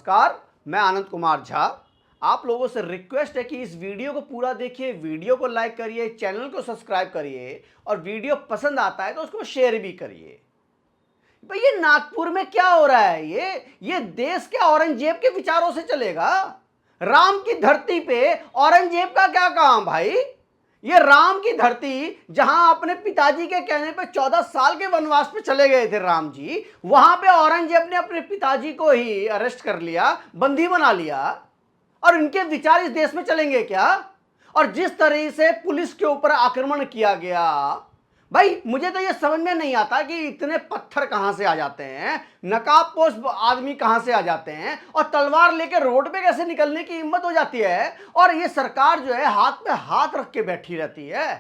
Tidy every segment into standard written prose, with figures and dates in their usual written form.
नमस्कार, मैं आनंद कुमार झा। आप लोगों से रिक्वेस्ट है कि इस वीडियो को पूरा देखिए, वीडियो को लाइक करिए, चैनल को सब्सक्राइब करिए और वीडियो पसंद आता है तो उसको शेयर भी करिए। भाई ये नागपुर में क्या हो रहा है? ये देश क्या औरंगजेब के विचारों से चलेगा? राम की धरती पे औरंगजेब का क्या काम भाई? ये राम की धरती, जहां अपने पिताजी के कहने पे 14 साल के वनवास पे चले गए थे राम जी, वहां पे औरंगजेब ने अपने पिताजी को ही अरेस्ट कर लिया, बंदी बना लिया। और इनके विचार इस देश में चलेंगे क्या? और जिस तरह से पुलिस के ऊपर आक्रमण किया गया, भाई मुझे तो ये समझ में नहीं आता कि इतने पत्थर कहां से आ जाते हैं, नकाबपोश आदमी कहां से आ जाते हैं और तलवार लेकर रोड पे कैसे निकलने की हिम्मत हो जाती है। और ये सरकार जो है हाथ पे हाथ रख के बैठी रहती है।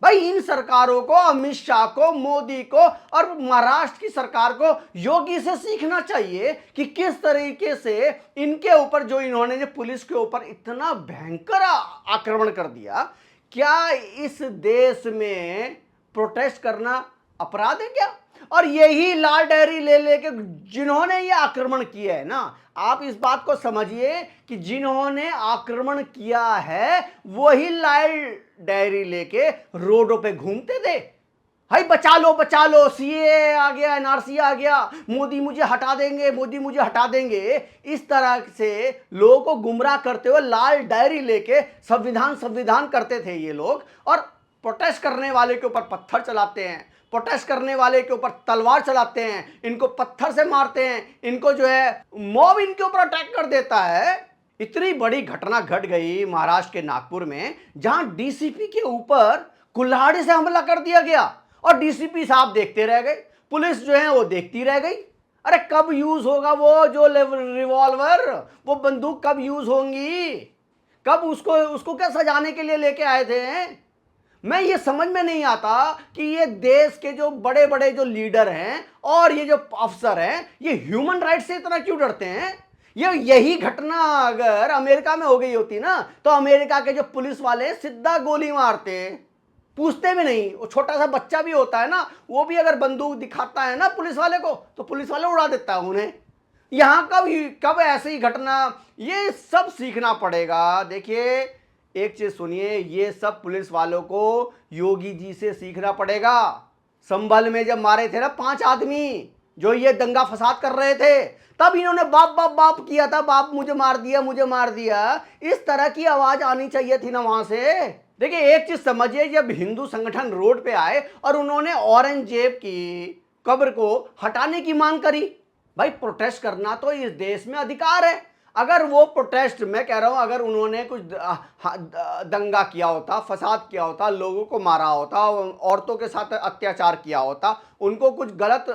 भाई इन सरकारों को, अमित शाह को, मोदी को और महाराष्ट्र की सरकार को योगी से सीखना चाहिए कि किस तरीके से इनके ऊपर जो इन्होंने जो पुलिस के ऊपर इतना भयंकर आक्रमण कर दिया। क्या इस देश में प्रोटेस्ट करना अपराध है क्या? और यही लाल डायरी ले लेके जिन्होंने ये आक्रमण किया है ना, आप इस बात को समझिए कि जिन्होंने आक्रमण किया है वही लाल डायरी लेके रोडों पे घूमते थे। भाई बचा लो, सीए आ गया, एनआरसी आ गया, मोदी मुझे हटा देंगे, मोदी मुझे हटा देंगे। इस तरह से लोगों को गुमराह करते हुए लाल डायरी लेके संविधान करते थे ये लोग। और प्रोटेस्ट करने वाले के ऊपर पत्थर चलाते हैं, प्रोटेस्ट करने वाले के ऊपर तलवार चलाते हैं, इनको पत्थर से मारते हैं, इनको जो है मॉब इनके ऊपर अटैक कर देता है। इतनी बड़ी घटना घट गई महाराष्ट्र के नागपुर में, जहां डीसीपी के ऊपर कुल्हाड़ी से हमला कर दिया गया और डीसीपी साहब देखते रह गए, पुलिस जो है वो देखती रह गई। अरे कब यूज होगा वो जो रिवॉल्वर, वो बंदूक कब यूज होंगी? कब उसको क्या सजाने के लिए लेके आए थे? मैं ये समझ में नहीं आता कि ये देश के जो बड़े बड़े जो लीडर हैं और ये जो अफसर हैं, ये ह्यूमन राइट से इतना क्यों डरते हैं? यही घटना अगर अमेरिका में हो गई होती ना, तो अमेरिका के जो पुलिस वाले सीधा गोली मारते, पूछते भी नहीं। वो छोटा सा बच्चा भी होता है ना, वो भी अगर बंदूक दिखाता है ना पुलिस वाले को, तो पुलिस वाले उड़ा देता है उन्हें। यहां कब ऐसी घटना? ये सब सीखना पड़ेगा। देखिए एक चीज सुनिए, ये सब पुलिस वालों को योगी जी से सीखना पड़ेगा। संभल में जब मारे थे ना 5 आदमी जो ये दंगा फसाद कर रहे थे, तब इन्होंने बाप बाप बाप किया था, बाप मुझे मार दिया, मुझे मार दिया। इस तरह की आवाज आनी चाहिए थी ना वहां से। देखिए एक चीज समझिए, जब हिंदू संगठन रोड पे आए और उन्होंने औरंगजेब की कब्र को हटाने की मांग करी, भाई प्रोटेस्ट करना तो इस देश में अधिकार है। अगर वो प्रोटेस्ट, मैं कह रहा हूं, अगर उन्होंने कुछ दंगा किया होता, फसाद किया होता, लोगों को मारा होता, औरतों के साथ अत्याचार किया होता, उनको कुछ गलत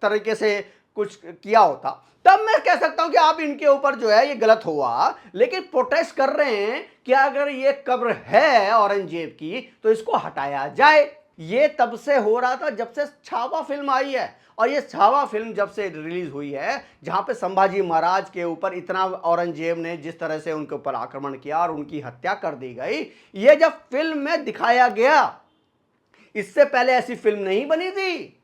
तरीके से कुछ किया होता, तब मैं कह सकता हूं कि आप इनके ऊपर जो है ये गलत हुआ। लेकिन प्रोटेस्ट कर रहे हैं कि अगर ये कब्र है औरंगजेब की तो इसको हटाया जाए। ये तब से हो रहा था जब से छावा फिल्म आई है। और ये छावा फिल्म जब से रिलीज हुई है, जहां पे संभाजी महाराज के ऊपर इतना औरंगजेब ने जिस तरह से उनके ऊपर आक्रमण किया और उनकी हत्या कर दी गई, ये जब फिल्म में दिखाया गया, इससे पहले ऐसी फिल्म नहीं बनी थी।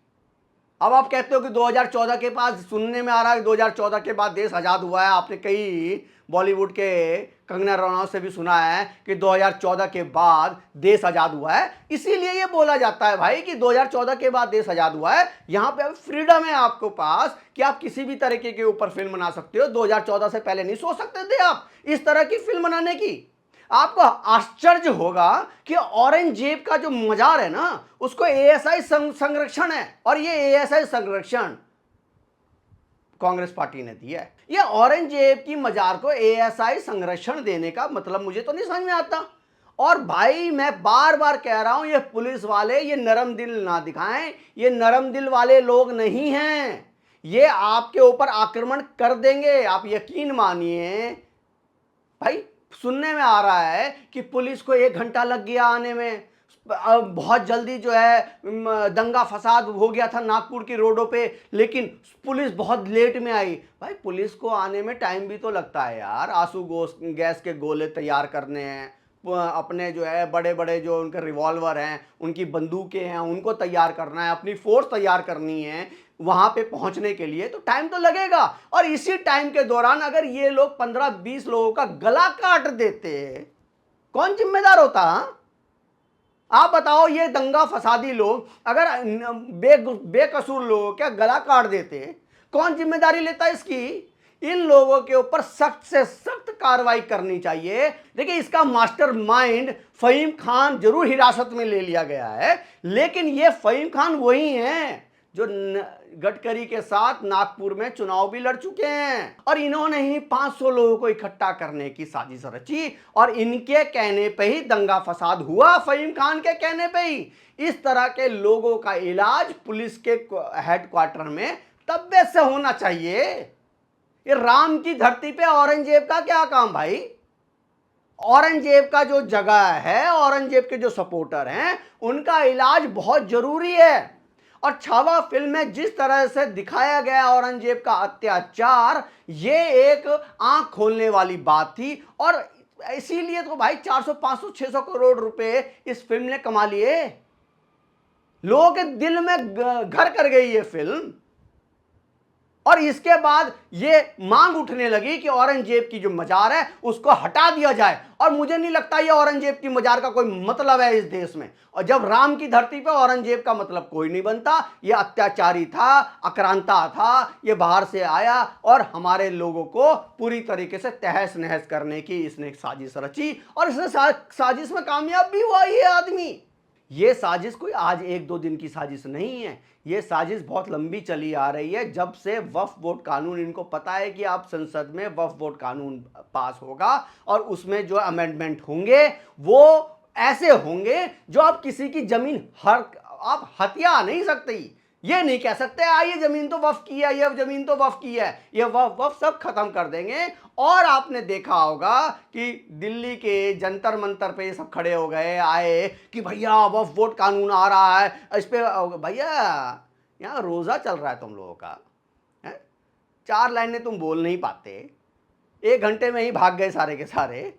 अब आप कहते हो कि 2014 के बाद, सुनने में आ रहा है 2014 के बाद देश आजाद हुआ है। आपने कई बॉलीवुड के कंगना रनौत से भी सुना है कि 2014 के बाद देश आजाद हुआ है। इसीलिए ये बोला जाता है भाई कि 2014 के बाद देश आजाद हुआ है। यहां पे फ्रीडम है आपको पास कि आप किसी भी तरीके के ऊपर फिल्म बना सकते हो। 2014 से पहले नहीं सोच सकते थे आप इस तरह की फिल्म बनाने की। आपको आश्चर्य होगा कि औरंगजेब का जो मजार है ना, उसको एएसआई संरक्षण है, और ये एएसआई संरक्षण कांग्रेस पार्टी ने दिया है। ये औरंगजेब की मजार को एएसआई संरक्षण देने का मतलब मुझे तो नहीं समझ में आता। और भाई मैं बार बार कह रहा हूं, ये पुलिस वाले ये नरम दिल ना दिखाएं, ये नरम दिल वाले लोग नहीं हैं। ये आपके ऊपर आक्रमण कर देंगे, आप यकीन मानिए। भाई सुनने में आ रहा है कि पुलिस को 1 घंटा लग गया आने में, बहुत जल्दी जो है दंगा फसाद हो गया था नागपुर की रोडों पे, लेकिन पुलिस बहुत लेट में आई। भाई पुलिस को आने में टाइम भी तो लगता है यार, आंसू गैस के गोले तैयार करने हैं, अपने जो है बड़े बड़े जो उनके रिवॉल्वर हैं, उनकी बंदूकें हैं, उनको तैयार करना है, अपनी फोर्स तैयार करनी है वहां पे पहुंचने के लिए, तो टाइम तो लगेगा। और इसी टाइम के दौरान अगर ये लोग 15-20 लोगों का गला काट देते, कौन जिम्मेदार होता? हाँ? आप बताओ, ये दंगा फसादी लोग अगर बेकसूर लोगों का गला काट देते, कौन जिम्मेदारी लेता इसकी? इन लोगों के ऊपर सख्त से सख्त कार्रवाई करनी चाहिए। देखिए, इसका मास्टरमाइंड फहीम खान जरूर हिरासत में ले लिया गया है, लेकिन ये फहीम खान वही हैं जो गडकरी के साथ नागपुर में चुनाव भी लड़ चुके हैं, और इन्होंने ही 500 लोगों को इकट्ठा करने की साजिश रची, और इनके कहने पे ही दंगा फसाद हुआ, फहीम खान के कहने पे ही। इस तरह के लोगों का इलाज पुलिस के हेडक्वार्टर में तब्यत से होना चाहिए। ये राम की धरती पे औरंगजेब का क्या काम भाई? औरंगजेब का जो जगह है, औरंगजेब के जो सपोर्टर हैं, उनका इलाज बहुत जरूरी है। और छावा फिल्म में जिस तरह से दिखाया गया औरंगजेब का अत्याचार, ये एक आंख खोलने वाली बात थी। और इसीलिए तो भाई 400, 500, 600 करोड़ रुपए इस फिल्म ने कमा लिए। लोगों के दिल में घर कर गई ये फिल्म। और इसके बाद ये मांग उठने लगी कि औरंगजेब की जो मजार है उसको हटा दिया जाए। और मुझे नहीं लगता ये औरंगजेब की मजार का कोई मतलब है इस देश में। और जब राम की धरती पे औरंगजेब का मतलब कोई नहीं बनता, ये अत्याचारी था, आक्रांता था, ये बाहर से आया और हमारे लोगों को पूरी तरीके से तहस नहस करने की इसने एक साजिश रची, और इसने साजिश में कामयाब भी हुआ ये आदमी। ये साजिश कोई आज 1-2 दिन की साजिश नहीं है, ये साजिश बहुत लंबी चली आ रही है। जब से वक्फ बोर्ड कानून, इनको पता है कि आप संसद में वक्फ बोर्ड कानून पास होगा और उसमें जो अमेंडमेंट होंगे वो ऐसे होंगे जो आप किसी की जमीन आप हत्या नहीं सकते। ये नहीं कह सकते ये जमीन तो वक्फ की है, ये जमीन तो वक्फ की है, ये वक्फ सब खत्म कर देंगे। और आपने देखा होगा कि दिल्ली के जंतर मंतर पे ये सब खड़े हो गए, आए कि भैया वक्फ बोर्ड कानून आ रहा है, इस पे भैया यहाँ रोजा चल रहा है तुम लोगों का है? 4 लाइनें तुम बोल नहीं पाते, 1 घंटे में ही भाग गए सारे के सारे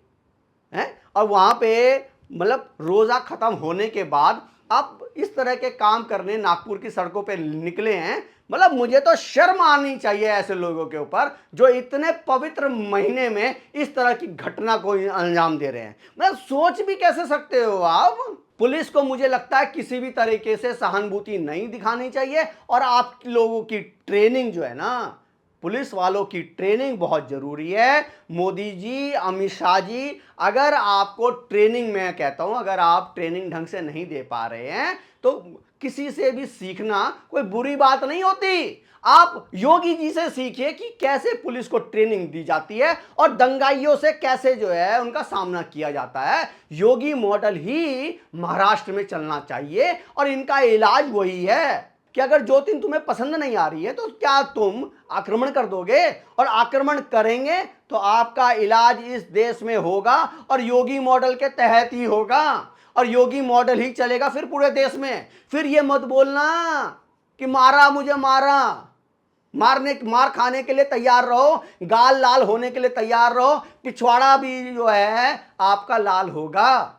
हैं। और वहां पे मतलब रोजा खत्म होने के बाद आप इस तरह के काम करने नागपुर की सड़कों पे निकले हैं। मतलब मुझे तो शर्म आनी चाहिए ऐसे लोगों के ऊपर जो इतने पवित्र महीने में इस तरह की घटना को अंजाम दे रहे हैं। मतलब सोच भी कैसे सकते हो आप? पुलिस को मुझे लगता है किसी भी तरीके से सहानुभूति नहीं दिखानी चाहिए, और आप लोगों की ट्रेनिंग जो है ना, पुलिस वालों की ट्रेनिंग बहुत जरूरी है। मोदी जी, अमित शाह जी, अगर आपको ट्रेनिंग, मैं कहता हूं अगर आप ट्रेनिंग ढंग से नहीं दे पा रहे हैं तो किसी से भी सीखना कोई बुरी बात नहीं होती। आप योगी जी से सीखिए कि कैसे पुलिस को ट्रेनिंग दी जाती है और दंगाइयों से कैसे जो है उनका सामना किया जाता है। योगी मॉडल ही महाराष्ट्र में चलना चाहिए, और इनका इलाज वही है कि अगर ज्योतिन तुम्हें पसंद नहीं आ रही है तो क्या तुम आक्रमण कर दोगे? और आक्रमण करेंगे तो आपका इलाज इस देश में होगा और योगी मॉडल के तहत ही होगा, और योगी मॉडल ही चलेगा फिर पूरे देश में। फिर ये मत बोलना कि मारा मुझे, मार खाने के लिए तैयार रहो, गाल लाल होने के लिए तैयार रहो, पिछवाड़ा भी जो है आपका लाल होगा।